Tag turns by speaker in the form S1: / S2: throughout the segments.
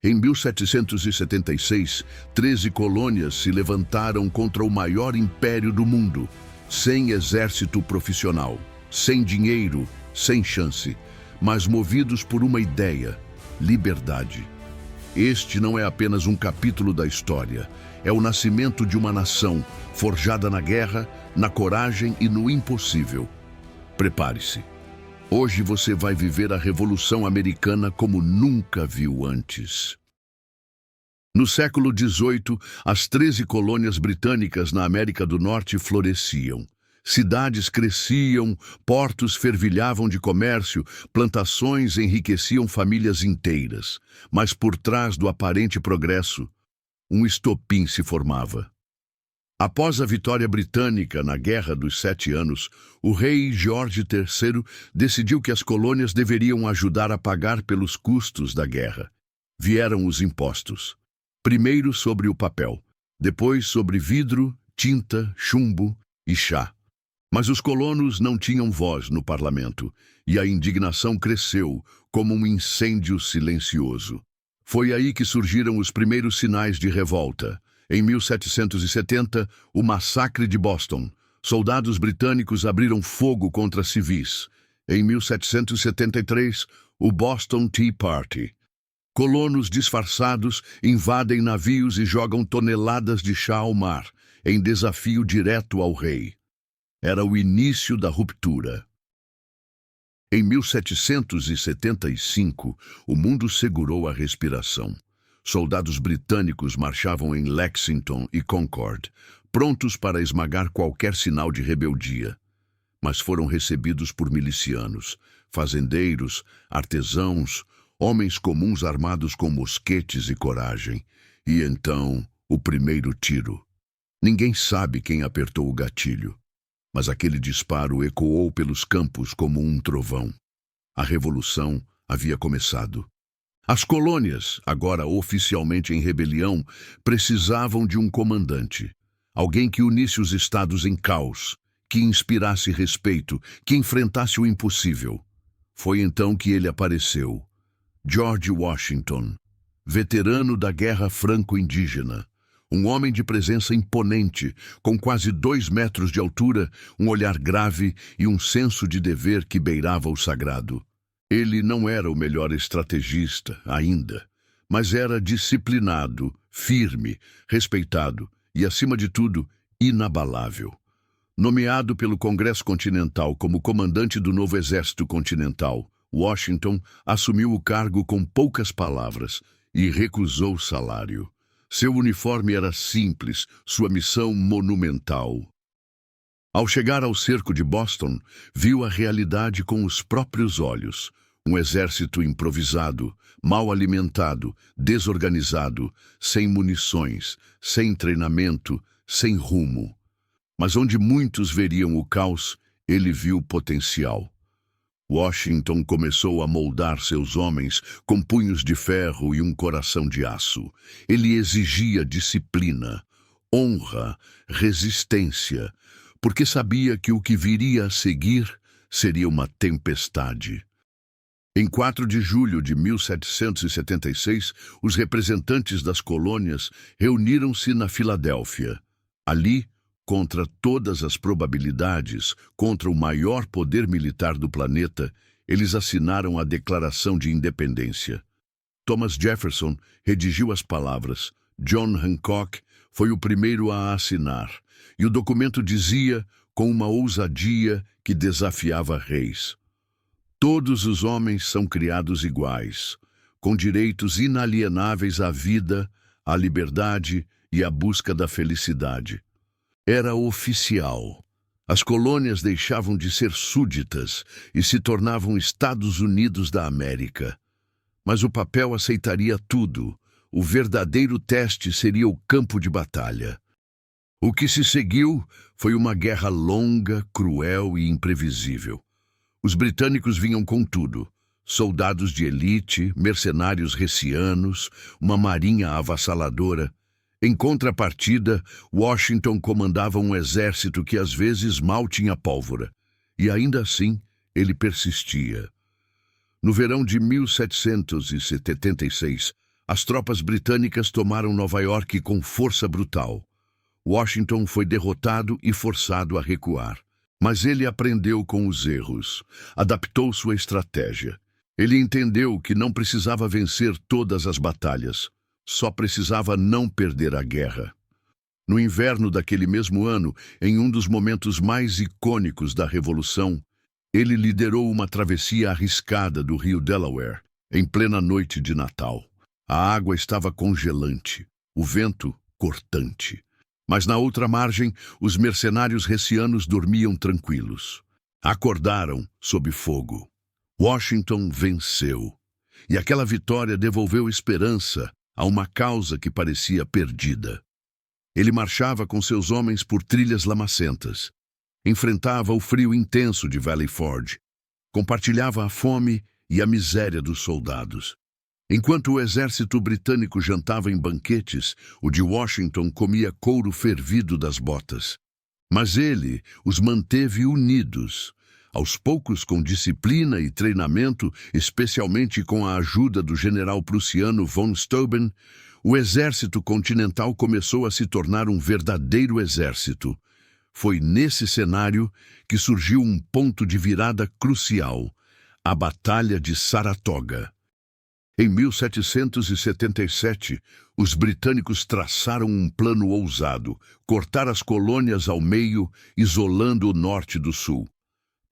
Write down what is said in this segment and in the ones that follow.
S1: Em 1776, 13 colônias se levantaram contra o maior império do mundo, sem exército profissional, sem dinheiro, sem chance, mas movidos por uma ideia: liberdade. Este não é apenas um capítulo da história, é o nascimento de uma nação forjada na guerra, na coragem e no impossível. Prepare-se. Hoje você vai viver a Revolução Americana como nunca viu antes. No século XVIII, as 13 colônias britânicas na América do Norte floresciam. Cidades cresciam, portos fervilhavam de comércio, plantações enriqueciam famílias inteiras. Mas por trás do aparente progresso, um estopim se formava. Após a vitória britânica na Guerra dos 7 Anos, o rei George III decidiu que as colônias deveriam ajudar a pagar pelos custos da guerra. Vieram os impostos. Primeiro sobre o papel, depois sobre vidro, tinta, chumbo e chá. Mas os colonos não tinham voz no parlamento, e a indignação cresceu como um incêndio silencioso. Foi aí que surgiram os primeiros sinais de revolta. Em 1770, o massacre de Boston. Soldados britânicos abriram fogo contra civis. Em 1773, o Boston Tea Party. Colonos disfarçados invadem navios e jogam toneladas de chá ao mar, em desafio direto ao rei. Era o início da ruptura. Em 1775, o mundo segurou a respiração. Soldados britânicos marchavam em Lexington e Concord, prontos para esmagar qualquer sinal de rebeldia. Mas foram recebidos por milicianos, fazendeiros, artesãos, homens comuns armados com mosquetes e coragem. E então, o primeiro tiro. Ninguém sabe quem apertou o gatilho, mas aquele disparo ecoou pelos campos como um trovão. A revolução havia começado. As colônias, agora oficialmente em rebelião, precisavam de um comandante. Alguém que unisse os estados em caos, que inspirasse respeito, que enfrentasse o impossível. Foi então que ele apareceu. George Washington, veterano da Guerra Franco-Indígena. Um homem de presença imponente, com quase 2 metros de altura, um olhar grave e um senso de dever que beirava o sagrado. Ele não era o melhor estrategista ainda, mas era disciplinado, firme, respeitado e, acima de tudo, inabalável. Nomeado pelo Congresso Continental como comandante do novo Exército Continental, Washington assumiu o cargo com poucas palavras e recusou salário. Seu uniforme era simples, sua missão monumental. Ao chegar ao cerco de Boston, viu a realidade com os próprios olhos. Um exército improvisado, mal alimentado, desorganizado, sem munições, sem treinamento, sem rumo. Mas onde muitos veriam o caos, ele viu potencial. Washington começou a moldar seus homens com punhos de ferro e um coração de aço. Ele exigia disciplina, honra, resistência, porque sabia que o que viria a seguir seria uma tempestade. Em 4 de julho de 1776, os representantes das colônias reuniram-se na Filadélfia. Ali, contra todas as probabilidades, contra o maior poder militar do planeta, eles assinaram a Declaração de Independência. Thomas Jefferson redigiu as palavras. John Hancock foi o primeiro a assinar, e o documento dizia, com uma ousadia que desafiava reis: todos os homens são criados iguais, com direitos inalienáveis à vida, à liberdade e à busca da felicidade. Era oficial. As colônias deixavam de ser súditas e se tornavam Estados Unidos da América. Mas o papel aceitaria tudo. O verdadeiro teste seria o campo de batalha. O que se seguiu foi uma guerra longa, cruel e imprevisível. Os britânicos vinham com tudo: soldados de elite, mercenários hessianos, uma marinha avassaladora. Em contrapartida, Washington comandava um exército que às vezes mal tinha pólvora. E ainda assim, ele persistia. No verão de 1776, As tropas britânicas tomaram Nova York com força brutal. Washington foi derrotado e forçado a recuar. Mas ele aprendeu com os erros, adaptou sua estratégia. Ele entendeu que não precisava vencer todas as batalhas, só precisava não perder a guerra. No inverno daquele mesmo ano, em um dos momentos mais icônicos da Revolução, ele liderou uma travessia arriscada do rio Delaware, em plena noite de Natal. A água estava congelante, o vento cortante. Mas na outra margem, os mercenários hessianos dormiam tranquilos. Acordaram sob fogo. Washington venceu. E aquela vitória devolveu esperança a uma causa que parecia perdida. Ele marchava com seus homens por trilhas lamacentas. Enfrentava o frio intenso de Valley Forge. Compartilhava a fome e a miséria dos soldados. Enquanto o exército britânico jantava em banquetes, o de Washington comia couro fervido das botas. Mas ele os manteve unidos. Aos poucos, com disciplina e treinamento, especialmente com a ajuda do general prussiano von Steuben, o exército continental começou a se tornar um verdadeiro exército. Foi nesse cenário que surgiu um ponto de virada crucial, a Batalha de Saratoga. Em 1777, os britânicos traçaram um plano ousado, cortar as colônias ao meio, isolando o norte do sul.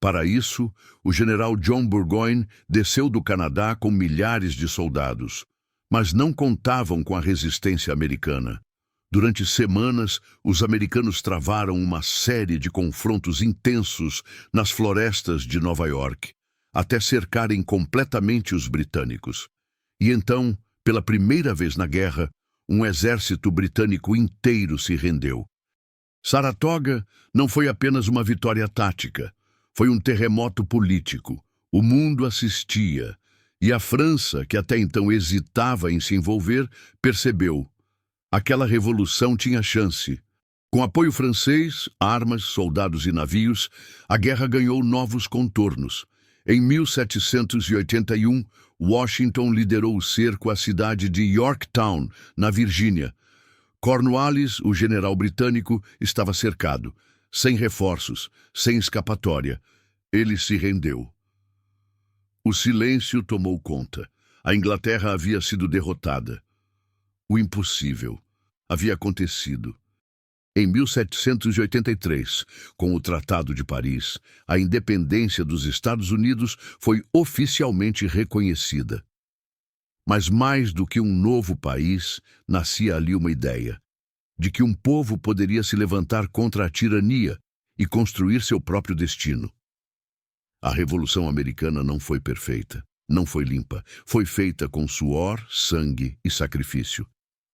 S1: Para isso, o general John Burgoyne desceu do Canadá com milhares de soldados, mas não contavam com a resistência americana. Durante semanas, os americanos travaram uma série de confrontos intensos nas florestas de Nova York, até cercarem completamente os britânicos. E então, pela primeira vez na guerra, um exército britânico inteiro se rendeu. Saratoga não foi apenas uma vitória tática, foi um terremoto político. O mundo assistia, e a França, que até então hesitava em se envolver, percebeu. Aquela revolução tinha chance. Com apoio francês, armas, soldados e navios, a guerra ganhou novos contornos. Em 1781, Washington liderou o cerco à cidade de Yorktown, na Virgínia. Cornwallis, o general britânico, estava cercado, sem reforços, sem escapatória. Ele se rendeu. O silêncio tomou conta. A Inglaterra havia sido derrotada. O impossível havia acontecido. Em 1783, com o Tratado de Paris, a independência dos Estados Unidos foi oficialmente reconhecida. Mas mais do que um novo país, nascia ali uma ideia de que um povo poderia se levantar contra a tirania e construir seu próprio destino. A Revolução Americana não foi perfeita, não foi limpa, foi feita com suor, sangue e sacrifício,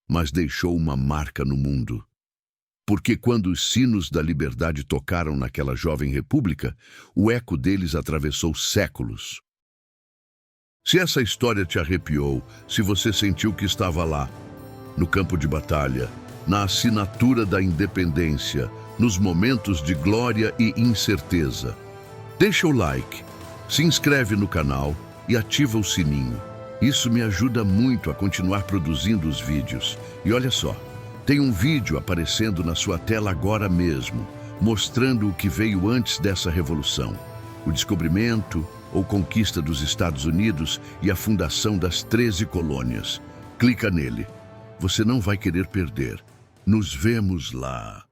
S1: mas deixou uma marca no mundo. Porque quando os sinos da liberdade tocaram naquela jovem república, o eco deles atravessou séculos. Se essa história te arrepiou, se você sentiu que estava lá, no campo de batalha, na assinatura da independência, nos momentos de glória e incerteza, deixa o like, se inscreve no canal e ativa o sininho. Isso me ajuda muito a continuar produzindo os vídeos. E olha só, tem um vídeo aparecendo na sua tela agora mesmo, mostrando o que veio antes dessa revolução, o descobrimento ou conquista dos Estados Unidos e a fundação das 13 colônias. Clica nele. Você não vai querer perder. Nos vemos lá.